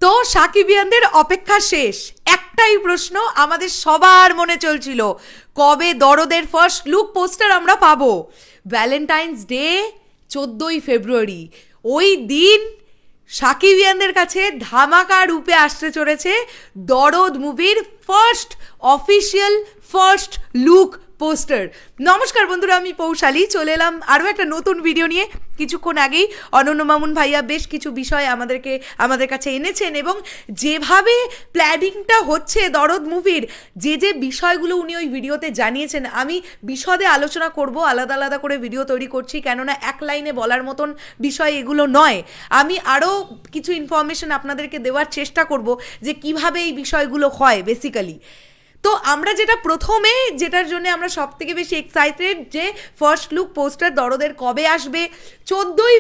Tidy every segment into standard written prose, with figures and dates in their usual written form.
তো সাকিবিয়ানদের অপেক্ষা শেষ। একটাই প্রশ্ন আমাদের সবার মনে চলছিল, কবে দরদের ফার্স্ট লুক পোস্টার আমরা পাবো? ভ্যালেন্টাইন্স ডে 14ই ফেব্রুয়ারি, ওই দিন সাকিবিয়ানদের কাছে ধামাকা রূপে আসতে চলেছে দরদ মুভির first official first look poster. নমস্কার বন্ধুরা, আমি পৌশালী চলে এলাম আরও একটা নতুন ভিডিও নিয়ে। কিছুক্ষণ আগেই অনন্য মামুন ভাইয়া বেশ কিছু বিষয় আমাদের কাছে এনেছেন, এবং যেভাবে প্ল্যানিংটা হচ্ছে দরদ মুভির, যে বিষয়গুলো উনি ওই ভিডিওতে জানিয়েছেন, আমি বিশদে আলোচনা করব, আলাদা আলাদা করে ভিডিও তৈরি করছি, কেননা এক লাইনে বলার মতন বিষয় এগুলো নয়। আমি আরও কিছু ইনফরমেশন আপনাদেরকে দেওয়ার চেষ্টা করব যে কিভাবে এই বিষয়গুলো হয় বেসিক্যালি। তো আমরা যেটার জন্য আমরা সব থেকে বেশি এক্সাইটেড, যে ফার্স্ট লুক পোস্টার দরদের কবে আসবে। 14ই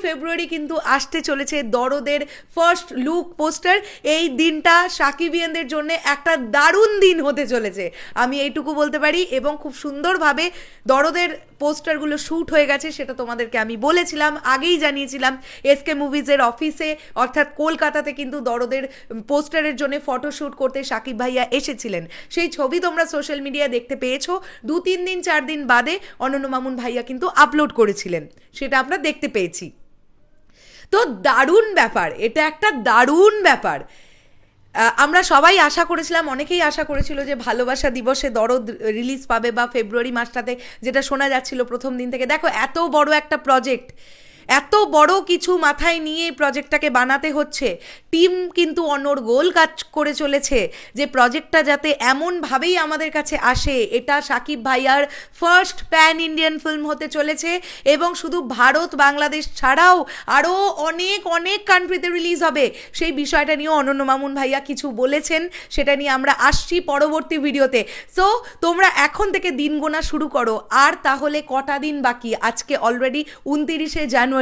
ফেব্রুয়ারি কিন্তু আসতে চলেছে দরদের ফার্স্ট লুক পোস্টার। এই দিনটা সাকিবিয়ানদের জন্য একটা দারুণ দিন হতে চলেছে, আমি এইটুকু বলতে পারি। এবং খুব সুন্দরভাবে দরদের পোস্টারগুলো শ্যুট হয়ে গেছে, সেটা তোমাদেরকে আমি বলেছিলাম, আগেই জানিয়েছিলাম। এসকে মুভিজের অফিসে অর্থাৎ কলকাতাতে কিন্তু দরদের পোস্টারের জন্য ফটোশ্যুট করতে সাকিব ভাইয়া এসেছিলেন। সেই ছবি তোমরা সোশ্যাল মিডিয়ায় দেখতে পেয়েছো। 2-3 দিন 4 দিন বাদে অনন্য মামুন ভাইয়া কিন্তু আপলোড করেছিলেন, সেটা আমরা দেখতে পেয়েছি। তো দারুণ ব্যাপার, এটা একটা দারুণ ব্যাপার। আমরা সবাই আশা করেছিলাম, অনেকেই আশা করেছিল যে ভালোবাসা দিবসে দরদ রিলিজ পাবে, বা ফেব্রুয়ারি মাসটাতে, যেটা শোনা যাচ্ছিল প্রথম দিন থেকে। দেখো, এত বড় একটা প্রজেক্ট, এত বড় কিছু মাথায় নিয়ে প্রজেক্টটাকে বানাতে হচ্ছে। টিম কিন্তু অনর্গল কাজ করে চলেছে যে প্রজেক্টটা যাতে এমনভাবেই আমাদের কাছে আসে। এটা সাকিব ভাইয়ার ফার্স্ট প্যান ইন্ডিয়ান ফিল্ম হতে চলেছে, এবং শুধু ভারত বাংলাদেশ ছাড়াও আরও অনেক অনেক কান্ট্রিতে রিলিজ হবে। সেই বিষয়টা নিয়েও অনন্য মামুন ভাইয়া কিছু বলেছেন, সেটা নিয়ে আমরা আসছি পরবর্তী ভিডিওতে। সো তোমরা এখন থেকে দিন গোনা শুরু করো। আর তাহলে কটা দিন বাকি? আজকে অলরেডি 29শে জানুয়ারি।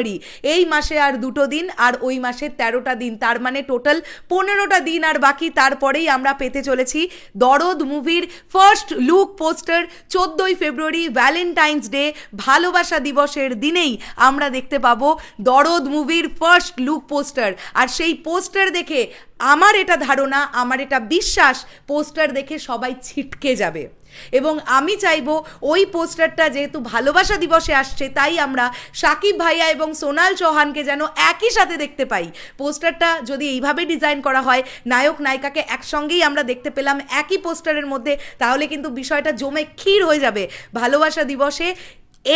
এই মাসে আর 2টো দিন, আর ওই মাসে 13টা দিন, তার মানে টোটাল 15টা দিন আর বাকি। তারপরেই আমরা পেতে চলেছি দরদ মুভির ফার্স্ট লুক পোস্টার। 14ই ফেব্রুয়ারি ভ্যালেন্টাইন্স ডে, ভালোবাসা দিবসের দিনেই আমরা দেখতে পাবো দরদ মুভির ফার্স্ট লুক পোস্টার। আর সেই পোস্টার দেখে আমার এটা ধারণা, আমার এটা বিশ্বাস, পোস্টার দেখে সবাই ছিটকে যাবে। এবং আমি চাইবো ওই পোস্টারটা, যেহেতু ভালোবাসা দিবসে আসছে, তাই আমরা সাকিব ভাইয়া এবং সোনাল চৌহানকে যেন একই সাথে দেখতে পাই। পোস্টারটা যদি এইভাবে ডিজাইন করা হয়, নায়ক নায়িকাকে একসঙ্গেই আমরা দেখতে পেলাম একই পোস্টারের মধ্যে, তাহলে কিন্তু বিষয়টা জমে ক্ষীর হয়ে যাবে। ভালোবাসা দিবসে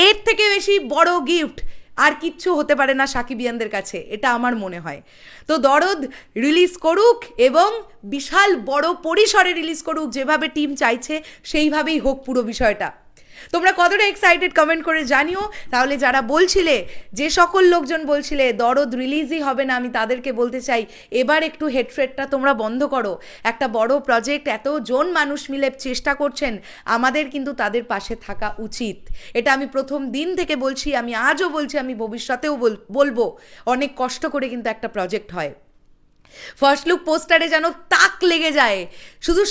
এর থেকে বেশি বড় গিফট আর কিচ্ছু হতে পারে না সাকিবিয়ানদের কাছে, এটা আমার মনে হয়। তো দরদ রিলিজ করুক, এবং বিশাল বড় পরিসরে রিলিজ করুক, যেভাবে টিম চাইছে সেইভাবেই হোক পুরো বিষয়টা। তোমরা কতটা এক্সাইটেড কমেন্ট করে জানিও। তাহলে যারা বলছিলে, যে সকল লোকজন বলছিলে দরদ রিলিজই হবে না, আমি তাদেরকে বলতে চাই, এবার একটু হেডফেটটা তোমরা বন্ধ করো। একটা বড় প্রজেক্ট, এতজন মানুষ মিলে চেষ্টা করছেন, আমাদের কিন্তু তাদের পাশে থাকা উচিত। এটা আমি প্রথম দিন থেকে বলছি, আমি আজও বলছি, আমি ভবিষ্যতেও বলবো। অনেক কষ্ট করে কিন্তু একটা প্রজেক্ট হয়। ফার্স্ট লুক পোস্টারে যেন তাক লেগে যায়, শুধু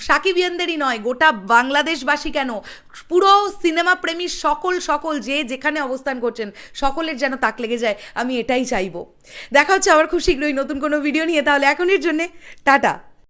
সাকিবিয়ানদেরই নয়, গোটা বাংলাদেশবাসী কেন, পুরো সিনেমা প্রেমী সকল যে যেখানে অবস্থান করছেন, সকলের যেন তাক লেগে যায়, আমি এটাই চাইবো। দেখা হচ্ছে আবার খুব শীঘ্রই নতুন কোনো ভিডিও নিয়ে। তাহলে এখনের জন্যে টাটা।